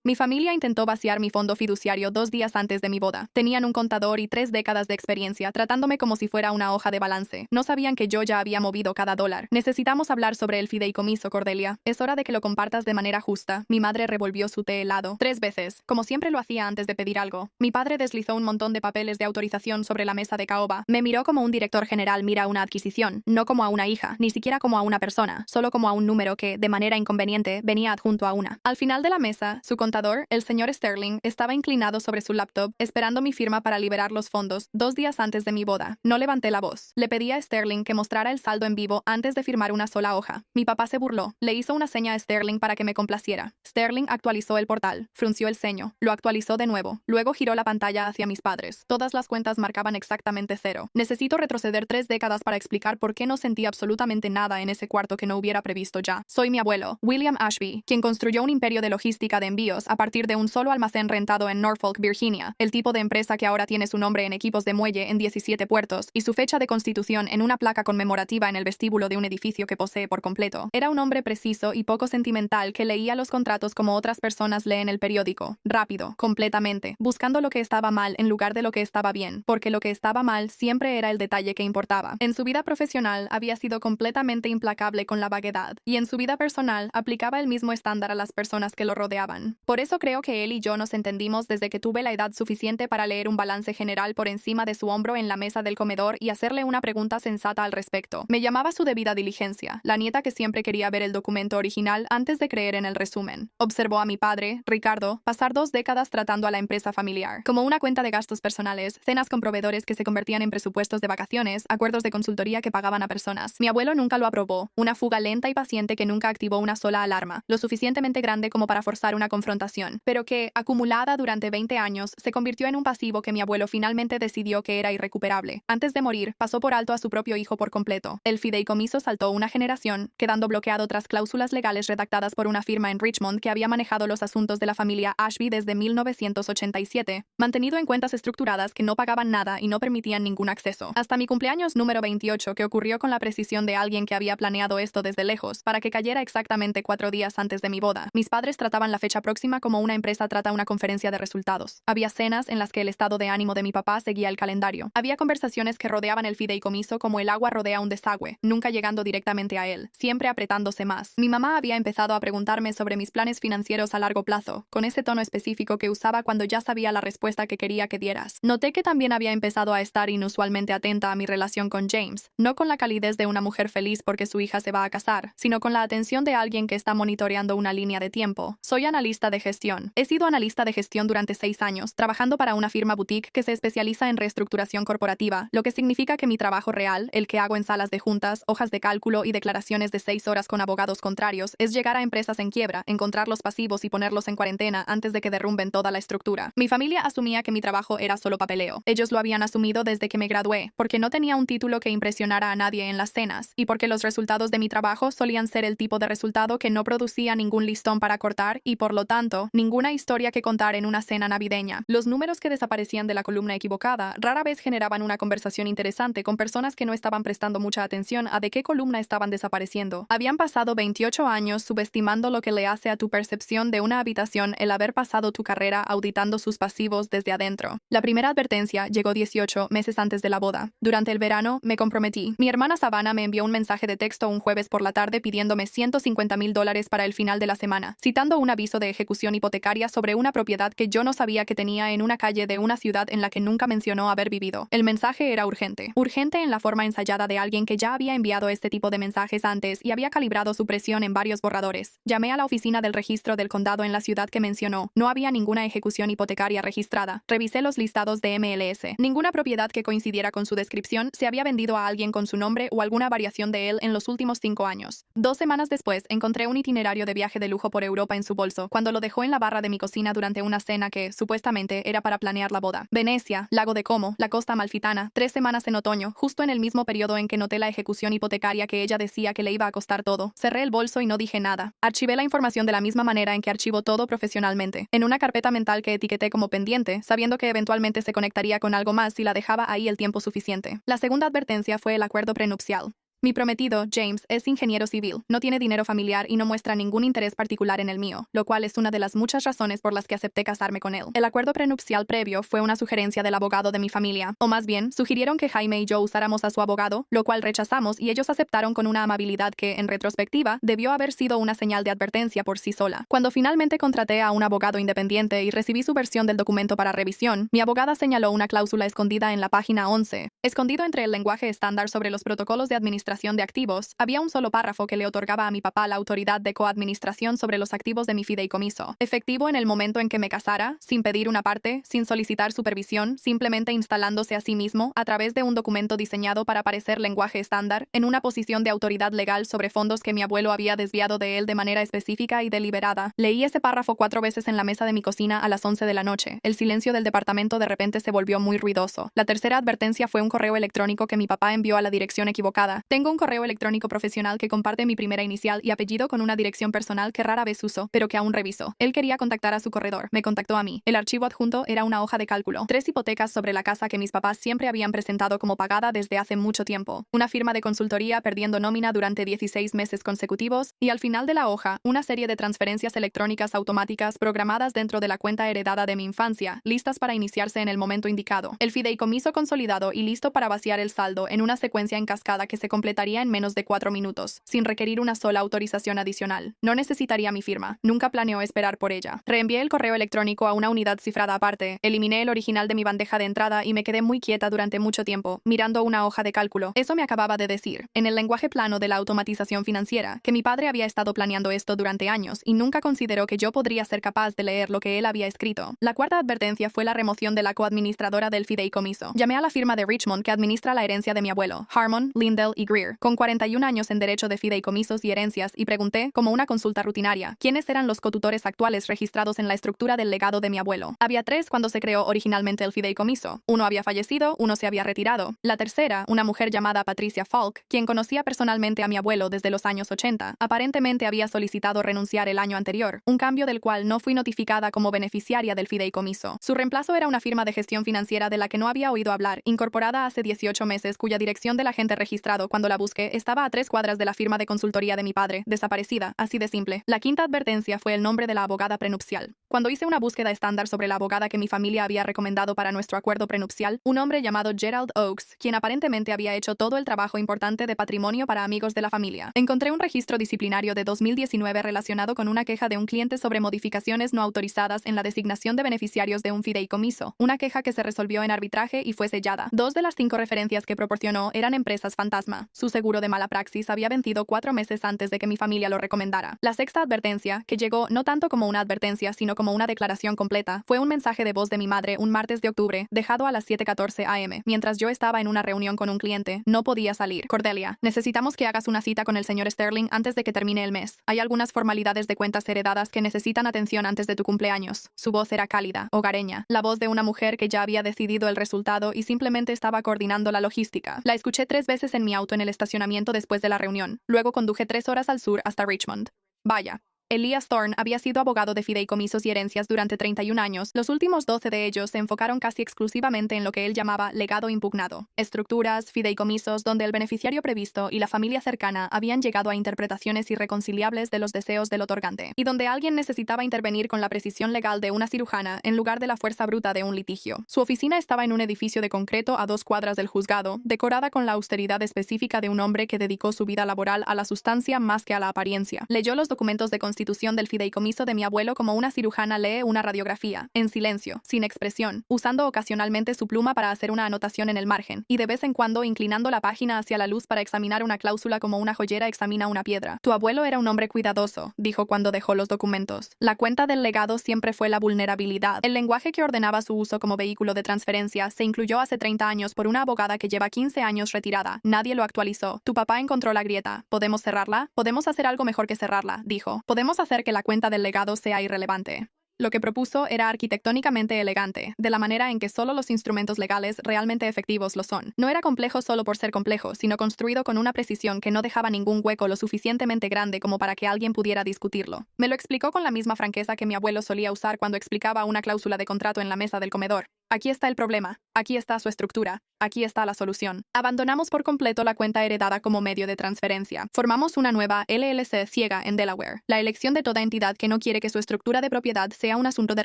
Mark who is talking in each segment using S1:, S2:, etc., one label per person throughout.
S1: Mi familia intentó vaciar mi fondo fiduciario 2 días antes de mi boda. Tenían un contador y 3 décadas de experiencia, tratándome como si fuera una hoja de balance. No sabían que yo ya había movido cada dólar. Necesitamos hablar sobre el fideicomiso, Cordelia. Es hora de que lo compartas de manera justa. Mi madre revolvió su té helado 3 veces, como siempre lo hacía antes de pedir algo. Mi padre deslizó un montón de papeles de autorización sobre la mesa de caoba. Me miró como un director general mira una adquisición, no como a una hija, ni siquiera como a una persona, solo como a un número que, de manera inconveniente, venía adjunto a una. Al final de la mesa, su contador, el señor Sterling, estaba inclinado sobre su laptop, esperando mi firma para liberar los fondos 2 días antes de mi boda. No levanté la voz. Le pedí a Sterling que mostrara el saldo en vivo antes de firmar una sola hoja. Mi papá se burló. Le hizo una seña a Sterling para que me complaciera. Sterling actualizó el portal, frunció el ceño, lo actualizó de nuevo. Luego giró la pantalla hacia mis padres. Todas las cuentas marcaban exactamente 0. Necesito retroceder 3 décadas para explicar por qué no sentí absolutamente nada en ese cuarto que no hubiera previsto ya. Soy mi abuelo, William Ashby, quien construyó un imperio de logística de envíos a partir de un solo almacén rentado en Norfolk, Virginia, el tipo de empresa que ahora tiene su nombre en equipos de muelle en 17 puertos y su fecha de constitución en una placa conmemorativa en el vestíbulo de un edificio que posee por completo. Era un hombre preciso y poco sentimental que leía los contratos como otras personas leen el periódico, rápido, completamente, buscando lo que estaba mal en lugar de lo que estaba bien, porque lo que estaba mal siempre era el detalle que importaba. En su vida profesional había sido completamente implacable con la vaguedad, y en su vida personal aplicaba el mismo estándar a las personas que lo rodeaban. Por eso creo que él y yo nos entendimos desde que tuve la edad suficiente para leer un balance general por encima de su hombro en la mesa del comedor y hacerle una pregunta sensata al respecto. Me llamaba su debida diligencia, la nieta que siempre quería ver el documento original antes de creer en el resumen. Observó a mi padre, Ricardo, pasar 2 décadas tratando a la empresa familiar, como una cuenta de gastos personales, cenas con proveedores que se convertían en presupuestos de vacaciones, acuerdos de consultoría que pagaban a personas. Mi abuelo nunca lo aprobó, una fuga lenta y paciente que nunca activó una sola alarma, lo suficientemente grande como para forzar una confrontación, pero que, acumulada durante 20 años, se convirtió en un pasivo que mi abuelo finalmente decidió que era irrecuperable. Antes de morir, pasó por alto a su propio hijo por completo. El fideicomiso saltó una generación, quedando bloqueado tras cláusulas legales redactadas por una firma en Richmond que había manejado los asuntos de la familia Ashby desde 1987, mantenido en cuentas estructuradas que no pagaban nada y no permitían ningún acceso. Hasta mi cumpleaños número 28, que ocurrió con la precisión de alguien que había planeado esto desde lejos, para que cayera exactamente 4 días antes de mi boda. Mis padres trataban la fecha próxima como una empresa trata una conferencia de resultados. Había cenas en las que el estado de ánimo de mi papá seguía el calendario. Había conversaciones que rodeaban el fideicomiso como el agua rodea un desagüe, nunca llegando directamente a él, siempre apretándose más. Mi mamá había empezado a preguntarme sobre mis planes financieros a largo plazo, con ese tono específico que usaba cuando ya sabía la respuesta que quería que dieras. Noté que también había empezado a estar inusualmente atenta a mi relación con James, no con la calidez de una mujer feliz porque su hija se va a casar, sino con la atención de alguien que está monitoreando una línea de tiempo. Soy analista de gestión. He sido analista de gestión durante 6 años, trabajando para una firma boutique que se especializa en reestructuración corporativa, lo que significa que mi trabajo real, el que hago en salas de juntas, hojas de cálculo y declaraciones de 6 horas con abogados contrarios, es llegar a empresas en quiebra, encontrar los pasivos y ponerlos en cuarentena antes de que derrumben toda la estructura. Mi familia asumía que mi trabajo era solo papeleo. Ellos lo habían asumido desde que me gradué, porque no tenía un título que impresionara a nadie en las cenas, y porque los resultados de mi trabajo solían ser el tipo de resultado que no producía ningún listón para cortar y, por lo tanto, ninguna historia que contar en una cena navideña. Los números que desaparecían de la columna equivocada rara vez generaban una conversación interesante con personas que no estaban prestando mucha atención a de qué columna estaban desapareciendo. Habían pasado 28 años subestimando lo que le hace a tu percepción de una habitación el haber pasado tu carrera auditando sus pasivos desde adentro. La primera advertencia llegó 18 meses antes de la boda. Durante el verano, me comprometí. Mi hermana Savannah me envió un mensaje de texto un jueves por la tarde pidiéndome $150,000 para el final de la semana, citando un aviso de ejecución hipotecaria sobre una propiedad que yo no sabía que tenía en una calle de una ciudad en la que nunca mencionó haber vivido. El mensaje era urgente. Urgente en la forma ensayada de alguien que ya había enviado este tipo de mensajes antes y había calibrado su presión en varios borradores. Llamé a la oficina del registro del condado en la ciudad que mencionó. No había ninguna ejecución hipotecaria registrada. Revisé los listados de MLS. Ninguna propiedad que coincidiera con su descripción se había vendido a alguien con su nombre o alguna variación de él en los últimos 5 años. 2 semanas después, encontré un itinerario de viaje de lujo por Europa en su bolso, cuando lo dejó en la barra de mi cocina durante una cena que, supuestamente, era para planear la boda. Venecia, Lago de Como, la Costa Amalfitana, 3 semanas en otoño, justo en el mismo periodo en que noté la ejecución hipotecaria que ella decía que le iba a costar todo. Cerré el bolso y no dije nada. Archivé la información de la misma manera en que archivo todo profesionalmente, en una carpeta mental que etiqueté como pendiente, sabiendo que eventualmente se conectaría con algo más si la dejaba ahí el tiempo suficiente. La segunda advertencia fue el acuerdo prenupcial. Mi prometido, James, es ingeniero civil, no tiene dinero familiar y no muestra ningún interés particular en el mío, lo cual es una de las muchas razones por las que acepté casarme con él. El acuerdo prenupcial previo fue una sugerencia del abogado de mi familia, o más bien, sugirieron que Jaime y yo usáramos a su abogado, lo cual rechazamos y ellos aceptaron con una amabilidad que, en retrospectiva, debió haber sido una señal de advertencia por sí sola. Cuando finalmente contraté a un abogado independiente y recibí su versión del documento para revisión, mi abogada señaló una cláusula escondida en la página 11. Escondido entre el lenguaje estándar sobre los protocolos de administración de activos, había un solo párrafo que le otorgaba a mi papá la autoridad de coadministración sobre los activos de mi fideicomiso, efectivo en el momento en que me casara, sin pedir una parte, sin solicitar supervisión, simplemente instalándose a sí mismo, a través de un documento diseñado para parecer lenguaje estándar, en una posición de autoridad legal sobre fondos que mi abuelo había desviado de él de manera específica y deliberada. Leí ese párrafo 4 veces en la mesa de mi cocina a las 11 de la noche. El silencio del departamento de repente se volvió muy ruidoso. La tercera advertencia fue un correo electrónico que mi papá envió a la dirección equivocada. Tengo un correo electrónico profesional que comparte mi primera inicial y apellido con una dirección personal que rara vez uso, pero que aún reviso. Él quería contactar a su corredor. Me contactó a mí. El archivo adjunto era una hoja de cálculo. 3 hipotecas sobre la casa que mis papás siempre habían presentado como pagada desde hace mucho tiempo. Una firma de consultoría perdiendo nómina durante 16 meses consecutivos y al final de la hoja, una serie de transferencias electrónicas automáticas programadas dentro de la cuenta heredada de mi infancia, listas para iniciarse en el momento indicado. El fideicomiso consolidado y listo para vaciar el saldo en una secuencia en cascada que se completaría en menos de 4 minutos, sin requerir una sola autorización adicional. No necesitaría mi firma. Nunca planeó esperar por ella. Reenvié el correo electrónico a una unidad cifrada aparte, eliminé el original de mi bandeja de entrada y me quedé muy quieta durante mucho tiempo, mirando una hoja de cálculo. Eso me acababa de decir, en el lenguaje plano de la automatización financiera, que mi padre había estado planeando esto durante años y nunca consideró que yo podría ser capaz de leer lo que él había escrito. La cuarta advertencia fue la remoción de la coadministradora del fideicomiso. Llamé a la firma de Richmond que administra la herencia de mi abuelo, Harmon, Lindell y Greer, con 41 años en derecho de fideicomisos y herencias, y pregunté, como una consulta rutinaria, quiénes eran los cotutores actuales registrados en la estructura del legado de mi abuelo. Había 3 cuando se creó originalmente el fideicomiso. Uno había fallecido, uno se había retirado. La tercera, una mujer llamada Patricia Falk, quien conocía personalmente a mi abuelo desde los años 80, aparentemente había solicitado renunciar el año anterior, un cambio del cual no fui notificada como beneficiaria del fideicomiso. Su reemplazo era una firma de gestión financiera de la que no había oído hablar, incorporada hace 18 meses, cuya dirección del agente registrado cuando la busqué estaba a 3 cuadras de la firma de consultoría de mi padre, desaparecida, así de simple. La quinta advertencia fue el nombre de la abogada prenupcial. Cuando hice una búsqueda estándar sobre la abogada que mi familia había recomendado para nuestro acuerdo prenupcial, un hombre llamado Gerald Oakes, quien aparentemente había hecho todo el trabajo importante de patrimonio para amigos de la familia. Encontré un registro disciplinario de 2019 relacionado con una queja de un cliente sobre modificaciones no autorizadas en la designación de beneficiarios de un fideicomiso, una queja que se resolvió en arbitraje y fue sellada. 2 de las 5 referencias que proporcionó eran empresas fantasma. Su seguro de mala praxis había vencido 4 meses antes de que mi familia lo recomendara. La sexta advertencia, que llegó no tanto como una advertencia sino como una declaración completa, fue un mensaje de voz de mi madre un martes de octubre, dejado a las 7:14 am, mientras yo estaba en una reunión con un cliente. No podía salir. Cordelia, necesitamos que hagas una cita con el señor Sterling antes de que termine el mes. Hay algunas formalidades de cuentas heredadas que necesitan atención antes de tu cumpleaños. Su voz era cálida, hogareña, la voz de una mujer que ya había decidido el resultado y simplemente estaba coordinando la logística. La escuché 3 veces en mi auto en el estacionamiento después de la reunión. Luego conduje 3 horas al sur hasta Richmond. Vaya. Elias Thorne había sido abogado de fideicomisos y herencias durante 31 años. Los últimos 12 de ellos se enfocaron casi exclusivamente en lo que él llamaba legado impugnado. Estructuras, fideicomisos donde el beneficiario previsto y la familia cercana habían llegado a interpretaciones irreconciliables de los deseos del otorgante, y donde alguien necesitaba intervenir con la precisión legal de una cirujana en lugar de la fuerza bruta de un litigio. Su oficina estaba en un edificio de concreto a 2 cuadras del juzgado, decorada con la austeridad específica de un hombre que dedicó su vida laboral a la sustancia más que a la apariencia. Leyó los documentos de constitución del fideicomiso de mi abuelo como una cirujana lee una radiografía, en silencio, sin expresión, usando ocasionalmente su pluma para hacer una anotación en el margen, y de vez en cuando inclinando la página hacia la luz para examinar una cláusula como una joyera examina una piedra. Tu abuelo era un hombre cuidadoso, dijo cuando dejó los documentos. La cuenta del legado siempre fue la vulnerabilidad. El lenguaje que ordenaba su uso como vehículo de transferencia se incluyó hace 30 años por una abogada que lleva 15 años retirada. Nadie lo actualizó. Tu papá encontró la grieta. ¿Podemos cerrarla? Podemos hacer algo mejor que cerrarla, dijo. Podemos hacer que la cuenta del legado sea irrelevante. Lo que propuso era arquitectónicamente elegante, de la manera en que solo los instrumentos legales realmente efectivos lo son. No era complejo solo por ser complejo, sino construido con una precisión que no dejaba ningún hueco lo suficientemente grande como para que alguien pudiera discutirlo. Me lo explicó con la misma franqueza que mi abuelo solía usar cuando explicaba una cláusula de contrato en la mesa del comedor. Aquí está el problema, aquí está su estructura, aquí está la solución. Abandonamos por completo la cuenta heredada como medio de transferencia. Formamos una nueva LLC ciega en Delaware, la elección de toda entidad que no quiere que su estructura de propiedad sea un asunto de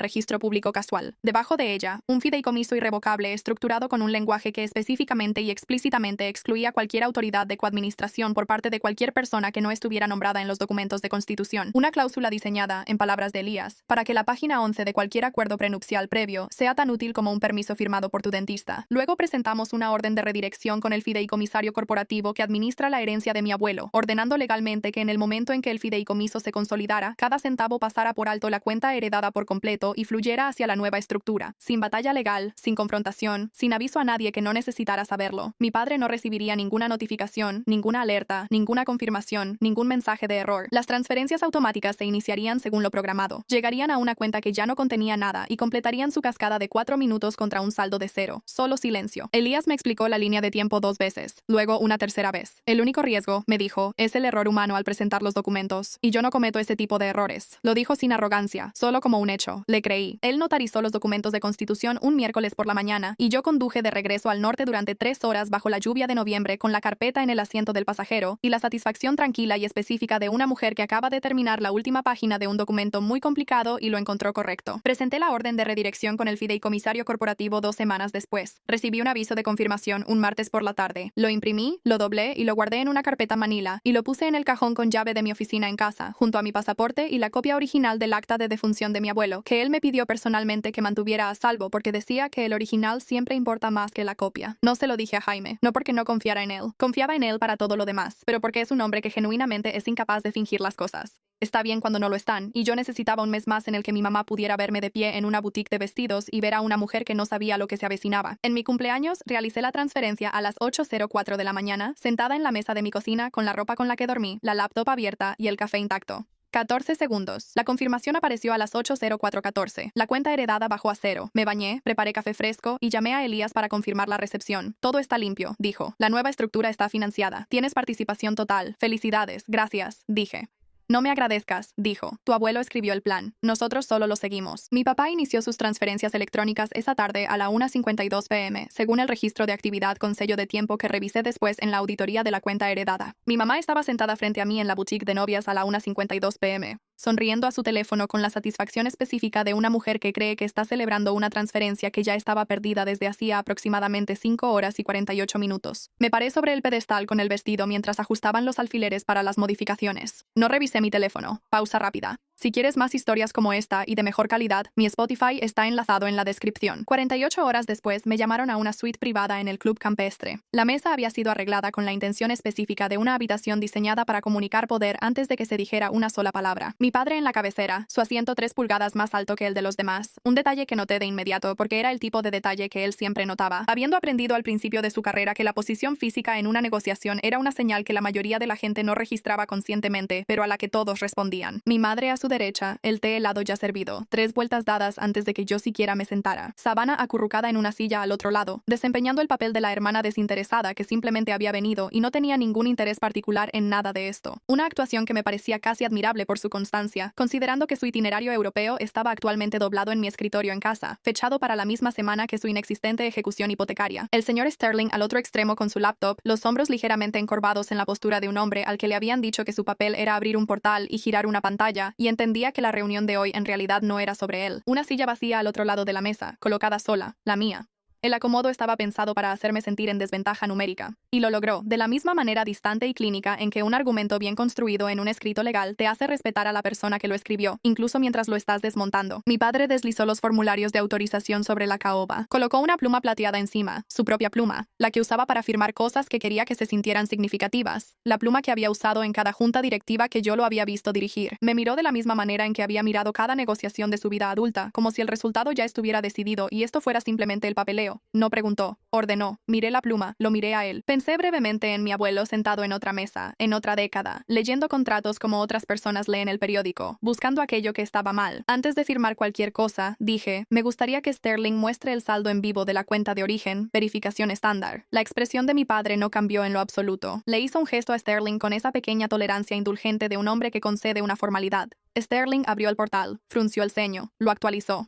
S1: registro público casual. Debajo de ella, un fideicomiso irrevocable estructurado con un lenguaje que específicamente y explícitamente excluía cualquier autoridad de coadministración por parte de cualquier persona que no estuviera nombrada en los documentos de constitución. Una cláusula diseñada, en palabras de Elías, para que la página 11 de cualquier acuerdo prenupcial previo sea tan útil como un permiso firmado por tu dentista. Luego presentamos una orden de redirección con el fideicomisario corporativo que administra la herencia de mi abuelo, ordenando legalmente que en el momento en que el fideicomiso se consolidara, cada centavo pasara por alto la cuenta heredada por completo y fluyera hacia la nueva estructura. Sin batalla legal, sin confrontación, sin aviso a nadie que no necesitara saberlo. Mi padre no recibiría ninguna notificación, ninguna alerta, ninguna confirmación, ningún mensaje de error. Las transferencias automáticas se iniciarían según lo programado. Llegarían a una cuenta que ya no contenía nada y completarían su cascada de 4 minutos contra un saldo de 0. Solo silencio. Elías me explicó la línea de tiempo 2 veces, luego una tercera vez. El único riesgo, me dijo, es el error humano al presentar los documentos, y yo no cometo ese tipo de errores. Lo dijo sin arrogancia, solo como un hecho. Le creí. Él notarizó los documentos de constitución un miércoles por la mañana, y yo conduje de regreso al norte durante 3 horas bajo la lluvia de noviembre con la carpeta en el asiento del pasajero, y la satisfacción tranquila y específica de una mujer que acaba de terminar la última página de un documento muy complicado y lo encontró correcto. Presenté la orden de redirección con el fideicomisario corporativo 2 semanas después. Recibí un aviso de confirmación un martes por la tarde. Lo imprimí, lo doblé y lo guardé en una carpeta manila y lo puse en el cajón con llave de mi oficina en casa, junto a mi pasaporte y la copia original del acta de defunción de mi abuelo, que él me pidió personalmente que mantuviera a salvo porque decía que el original siempre importa más que la copia. No se lo dije a Jaime, no porque no confiara en él. Confiaba en él para todo lo demás, pero porque es un hombre que genuinamente es incapaz de fingir las cosas. Está bien cuando no lo están, y yo necesitaba un mes más en el que mi mamá pudiera verme de pie en una boutique de vestidos y ver a una mujer que no sabía lo que se avecinaba. En mi cumpleaños, realicé la transferencia a las 8:04 de la mañana, sentada en la mesa de mi cocina con la ropa con la que dormí, la laptop abierta y el café intacto. 14 segundos. La confirmación apareció a las 8:04:14. La cuenta heredada bajó a 0. Me bañé, preparé café fresco y llamé a Elías para confirmar la recepción. Todo está limpio, dijo. La nueva estructura está financiada. Tienes participación total. Felicidades. Gracias, dije. No me agradezcas, dijo. Tu abuelo escribió el plan. Nosotros solo lo seguimos. Mi papá inició sus transferencias electrónicas esa tarde a la 1:52 p.m., según el registro de actividad con sello de tiempo que revisé después en la auditoría de la cuenta heredada. Mi mamá estaba sentada frente a mí en la boutique de novias a la 1:52 p.m., sonriendo a su teléfono con la satisfacción específica de una mujer que cree que está celebrando una transferencia que ya estaba perdida desde hacía aproximadamente 5 horas y 48 minutos. Me paré sobre el pedestal con el vestido mientras ajustaban los alfileres para las modificaciones. No revisé mi teléfono. Pausa rápida. Si quieres más historias como esta y de mejor calidad, mi Spotify está enlazado en la descripción. 48 horas después me llamaron a una suite privada en el Club Campestre. La mesa había sido arreglada con la intención específica de una habitación diseñada para comunicar poder antes de que se dijera una sola palabra. Mi padre en la cabecera, su asiento 3 pulgadas más alto que el de los demás. Un detalle que noté de inmediato porque era el tipo de detalle que él siempre notaba. Habiendo aprendido al principio de su carrera que la posición física en una negociación era una señal que la mayoría de la gente no registraba conscientemente, pero a la que todos respondían. Mi madre a su derecha, el té helado ya servido, 3 vueltas dadas antes de que yo siquiera me sentara. Savannah acurrucada en una silla al otro lado, desempeñando el papel de la hermana desinteresada que simplemente había venido y no tenía ningún interés particular en nada de esto. Una actuación que me parecía casi admirable por su constancia, considerando que su itinerario europeo estaba actualmente doblado en mi escritorio en casa, fechado para la misma semana que su inexistente ejecución hipotecaria. El señor Sterling al otro extremo con su laptop, los hombros ligeramente encorvados en la postura de un hombre al que le habían dicho que su papel era abrir un portal y girar una pantalla, y entendía que la reunión de hoy en realidad no era sobre él. Una silla vacía al otro lado de la mesa, colocada sola, la mía. El acomodo estaba pensado para hacerme sentir en desventaja numérica. Y lo logró, de la misma manera distante y clínica en que un argumento bien construido en un escrito legal te hace respetar a la persona que lo escribió, incluso mientras lo estás desmontando. Mi padre deslizó los formularios de autorización sobre la caoba. Colocó una pluma plateada encima, su propia pluma, la que usaba para firmar cosas que quería que se sintieran significativas, la pluma que había usado en cada junta directiva que yo lo había visto dirigir. Me miró de la misma manera en que había mirado cada negociación de su vida adulta, como si el resultado ya estuviera decidido y esto fuera simplemente el papeleo. No preguntó, ordenó. Miré la pluma, lo miré a él. Pensé brevemente en mi abuelo sentado en otra mesa, en otra década, leyendo contratos como otras personas leen el periódico, buscando aquello que estaba mal. Antes de firmar cualquier cosa, dije, me gustaría que Sterling muestre el saldo en vivo de la cuenta de origen, verificación estándar. La expresión de mi padre no cambió en lo absoluto. Le hizo un gesto a Sterling con esa pequeña tolerancia indulgente de un hombre que concede una formalidad. Sterling abrió el portal, frunció el ceño, lo actualizó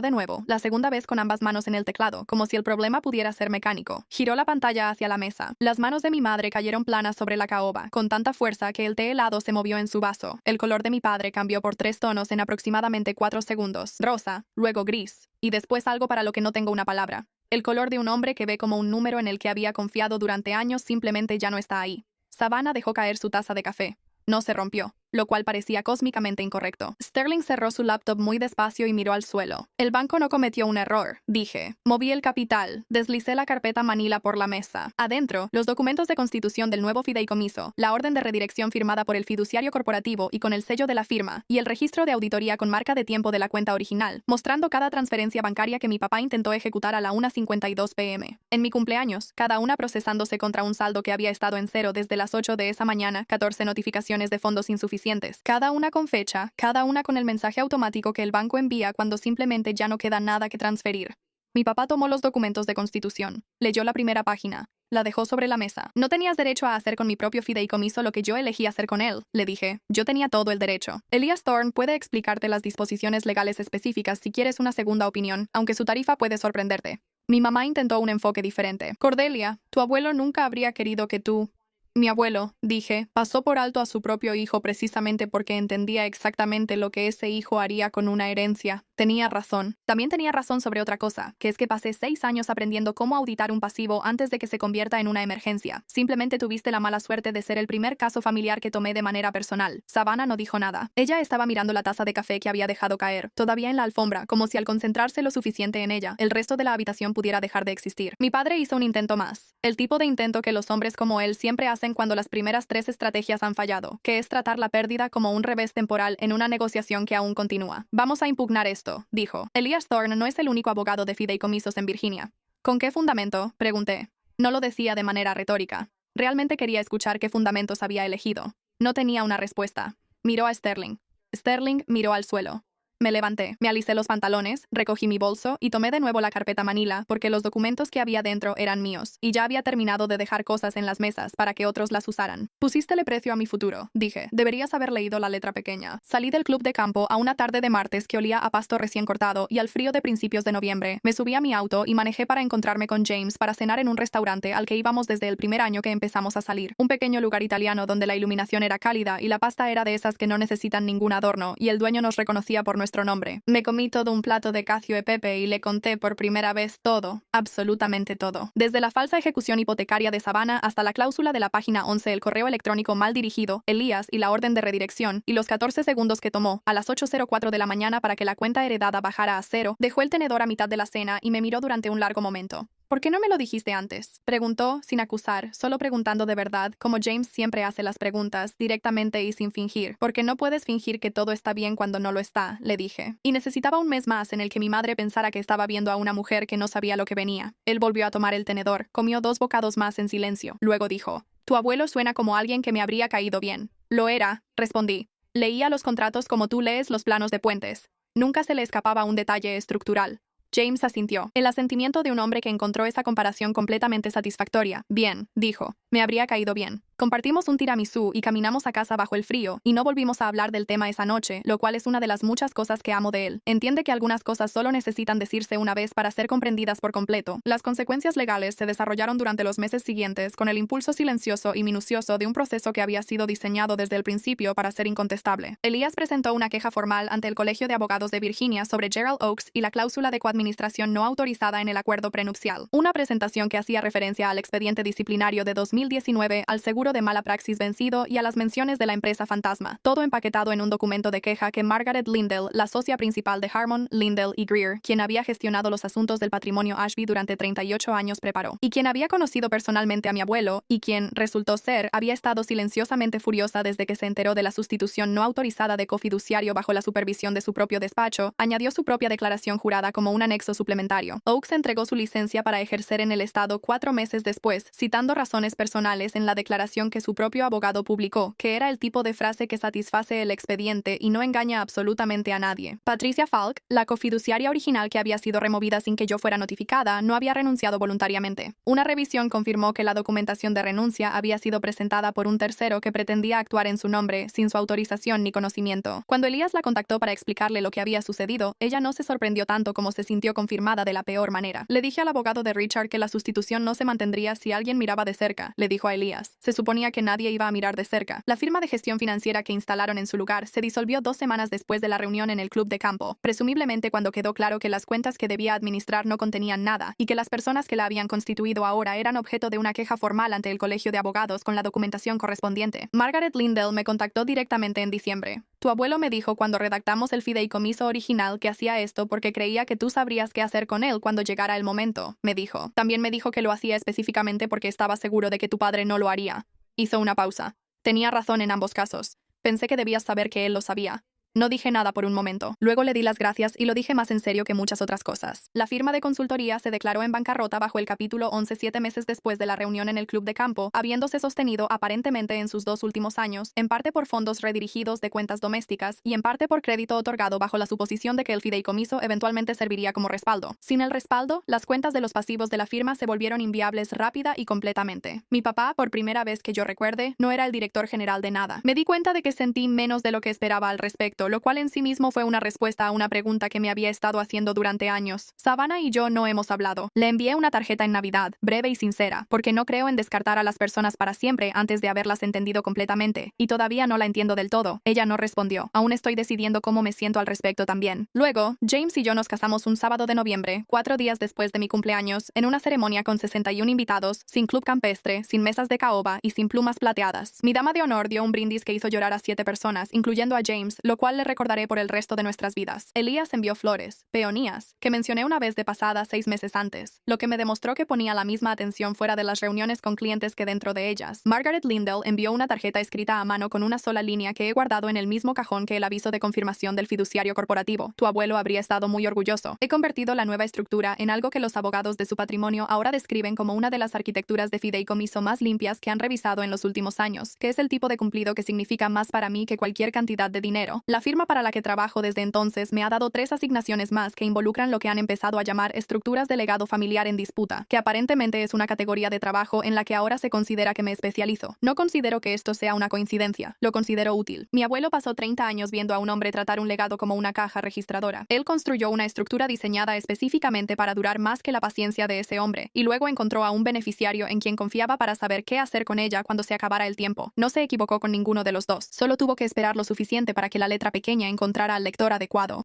S1: de nuevo, la segunda vez con ambas manos en el teclado, como si el problema pudiera ser mecánico. Giró la pantalla hacia la mesa. Las manos de mi madre cayeron planas sobre la caoba, con tanta fuerza que el té helado se movió en su vaso. El color de mi padre cambió por 3 tonos en aproximadamente 4 segundos. Rosa, luego gris, y después algo para lo que no tengo una palabra. El color de un hombre que ve como un número en el que había confiado durante años simplemente ya no está ahí. Savannah dejó caer su taza de café. No se rompió, lo cual parecía cósmicamente incorrecto. Sterling cerró su laptop muy despacio y miró al suelo. El banco no cometió un error, dije. Moví el capital, deslicé la carpeta Manila por la mesa. Adentro, los documentos de constitución del nuevo fideicomiso, la orden de redirección firmada por el fiduciario corporativo y con el sello de la firma, y el registro de auditoría con marca de tiempo de la cuenta original, mostrando cada transferencia bancaria que mi papá intentó ejecutar a la 1:52 p.m. En mi cumpleaños, cada una procesándose contra un saldo que había estado en cero desde las 8 de esa mañana, 14 notificaciones de fondos insuficientes, cada una con fecha, cada una con el mensaje automático que el banco envía cuando simplemente ya no queda nada que transferir. Mi papá tomó los documentos de constitución, leyó la primera página, la dejó sobre la mesa. No tenías derecho a hacer con mi propio fideicomiso lo que yo elegí hacer con él, le dije. Yo tenía todo el derecho. Elias Thorne puede explicarte las disposiciones legales específicas si quieres una segunda opinión, aunque su tarifa puede sorprenderte. Mi mamá intentó un enfoque diferente. Cordelia, tu abuelo nunca habría querido que tú... Mi abuelo, dije, pasó por alto a su propio hijo precisamente porque entendía exactamente lo que ese hijo haría con una herencia. Tenía razón. También tenía razón sobre otra cosa, que es que pasé 6 años aprendiendo cómo auditar un pasivo antes de que se convierta en una emergencia. Simplemente tuviste la mala suerte de ser el primer caso familiar que tomé de manera personal. Savannah no dijo nada. Ella estaba mirando la taza de café que había dejado caer, todavía en la alfombra, como si al concentrarse lo suficiente en ella, el resto de la habitación pudiera dejar de existir. Mi padre hizo un intento más. El tipo de intento que los hombres como él siempre hacen cuando las primeras 3 estrategias han fallado, que es tratar la pérdida como un revés temporal en una negociación que aún continúa. Vamos a impugnar esto, dijo. Elias Thorne no es el único abogado de fideicomisos en Virginia. ¿Con qué fundamento?, pregunté. No lo decía de manera retórica. Realmente quería escuchar qué fundamentos había elegido. No tenía una respuesta. Miró a Sterling. Sterling miró al suelo. Me levanté, me alicé los pantalones, recogí mi bolso y tomé de nuevo la carpeta Manila porque los documentos que había dentro eran míos y ya había terminado de dejar cosas en las mesas para que otros las usaran. Pusístele precio a mi futuro, dije. Deberías haber leído la letra pequeña. Salí del club de campo a una tarde de martes que olía a pasto recién cortado y al frío de principios de noviembre. Me subí a mi auto y manejé para encontrarme con James para cenar en un restaurante al que íbamos desde el primer año que empezamos a salir. Un pequeño lugar italiano donde la iluminación era cálida y la pasta era de esas que no necesitan ningún adorno y el dueño nos reconocía por nuestro nombre. Me comí todo un plato de cacio e pepe y le conté por primera vez todo, absolutamente todo. Desde la falsa ejecución hipotecaria de Savannah hasta la cláusula de la página 11, el correo electrónico mal dirigido, Elías y la orden de redirección, y los 14 segundos que tomó, a las 8:04 de la mañana para que la cuenta heredada bajara a 0, dejó el tenedor a mitad de la cena y me miró durante un largo momento. ¿Por qué no me lo dijiste antes?, preguntó, sin acusar, solo preguntando de verdad, como James siempre hace las preguntas, directamente y sin fingir. Porque no puedes fingir que todo está bien cuando no lo está, le dije. Y necesitaba un mes más en el que mi madre pensara que estaba viendo a una mujer que no sabía lo que venía. Él volvió a tomar el tenedor, comió 2 bocados más en silencio. Luego dijo, «Tu abuelo suena como alguien que me habría caído bien». Lo era, respondí. Leía los contratos como tú lees los planos de puentes. Nunca se le escapaba un detalle estructural. James asintió. El asentimiento de un hombre que encontró esa comparación completamente satisfactoria. Bien, dijo. Me habría caído bien. Compartimos un tiramisú y caminamos a casa bajo el frío, y no volvimos a hablar del tema esa noche, lo cual es una de las muchas cosas que amo de él. Entiende que algunas cosas solo necesitan decirse una vez para ser comprendidas por completo. Las consecuencias legales se desarrollaron durante los meses siguientes con el impulso silencioso y minucioso de un proceso que había sido diseñado desde el principio para ser incontestable. Elías presentó una queja formal ante el Colegio de Abogados de Virginia sobre Gerald Oaks y la cláusula de coadministración no autorizada en el acuerdo prenupcial. Una presentación que hacía referencia al expediente disciplinario de 2019, al seguro de mala praxis vencido y a las menciones de la empresa fantasma, todo empaquetado en un documento de queja que Margaret Lindell, la socia principal de Harmon, Lindell y Greer, quien había gestionado los asuntos del patrimonio Ashby durante 38 años, preparó, y quien había conocido personalmente a mi abuelo, y quien, resultó ser, había estado silenciosamente furiosa desde que se enteró de la sustitución no autorizada de cofiduciario bajo la supervisión de su propio despacho, añadió su propia declaración jurada como un anexo suplementario. Oaks entregó su licencia para ejercer en el estado 4 meses después, citando razones personales personales en la declaración que su propio abogado publicó, que era el tipo de frase que satisface el expediente y no engaña absolutamente a nadie. Patricia Falk, la cofiduciaria original que había sido removida sin que yo fuera notificada, no había renunciado voluntariamente. Una revisión confirmó que la documentación de renuncia había sido presentada por un tercero que pretendía actuar en su nombre, sin su autorización ni conocimiento. Cuando Elías la contactó para explicarle lo que había sucedido, ella no se sorprendió tanto como se sintió confirmada de la peor manera. Le dije al abogado de Richard que la sustitución no se mantendría si alguien miraba de cerca, le dijo a Elías. Se suponía que nadie iba a mirar de cerca. La firma de gestión financiera que instalaron en su lugar se disolvió 2 semanas después de la reunión en el club de campo, presumiblemente cuando quedó claro que las cuentas que debía administrar no contenían nada y que las personas que la habían constituido ahora eran objeto de una queja formal ante el colegio de abogados con la documentación correspondiente. Margaret Lindell me contactó directamente en diciembre. Tu abuelo me dijo cuando redactamos el fideicomiso original que hacía esto porque creía que tú sabrías qué hacer con él cuando llegara el momento, me dijo. También me dijo que lo hacía específicamente porque estaba seguro de que tu padre no lo haría. Hizo una pausa. Tenía razón en ambos casos. Pensé que debías saber que él lo sabía. No dije nada por un momento. Luego le di las gracias y lo dije más en serio que muchas otras cosas. La firma de consultoría se declaró en bancarrota bajo el capítulo 11 7 meses después de la reunión en el club de campo, habiéndose sostenido aparentemente en sus 2 últimos años, en parte por fondos redirigidos de cuentas domésticas y en parte por crédito otorgado bajo la suposición de que el fideicomiso eventualmente serviría como respaldo. Sin el respaldo, las cuentas de los pasivos de la firma se volvieron inviables rápida y completamente. Mi papá, por primera vez que yo recuerde, no era el director general de nada. Me di cuenta de que sentí menos de lo que esperaba al respecto, lo cual en sí mismo fue una respuesta a una pregunta que me había estado haciendo durante años. Savannah y yo no hemos hablado. Le envié una tarjeta en Navidad, breve y sincera, porque no creo en descartar a las personas para siempre antes de haberlas entendido completamente, y todavía no la entiendo del todo. Ella no respondió. Aún estoy decidiendo cómo me siento al respecto también. Luego, James y yo nos casamos un sábado de noviembre, 4 días después de mi cumpleaños, en una ceremonia con 61 invitados, sin club campestre, sin mesas de caoba y sin plumas plateadas. Mi dama de honor dio un brindis que hizo llorar a 7 personas, incluyendo a James, lo cual le recordaré por el resto de nuestras vidas. Elías envió flores, peonías, que mencioné una vez de pasada 6 meses antes, lo que me demostró que ponía la misma atención fuera de las reuniones con clientes que dentro de ellas. Margaret Lindell envió una tarjeta escrita a mano con una sola línea que he guardado en el mismo cajón que el aviso de confirmación del fiduciario corporativo. Tu abuelo habría estado muy orgulloso. He convertido la nueva estructura en algo que los abogados de su patrimonio ahora describen como una de las arquitecturas de fideicomiso más limpias que han revisado en los últimos años, que es el tipo de cumplido que significa más para mí que cualquier cantidad de dinero. La firma para la que trabajo desde entonces me ha dado 3 asignaciones más que involucran lo que han empezado a llamar estructuras de legado familiar en disputa, que aparentemente es una categoría de trabajo en la que ahora se considera que me especializo. No considero que esto sea una coincidencia, lo considero útil. Mi abuelo pasó 30 años viendo a un hombre tratar un legado como una caja registradora. Él construyó una estructura diseñada específicamente para durar más que la paciencia de ese hombre, y luego encontró a un beneficiario en quien confiaba para saber qué hacer con ella cuando se acabara el tiempo. No se equivocó con ninguno de los dos, solo tuvo que esperar lo suficiente para que la letra pequeña encontrara al lector adecuado.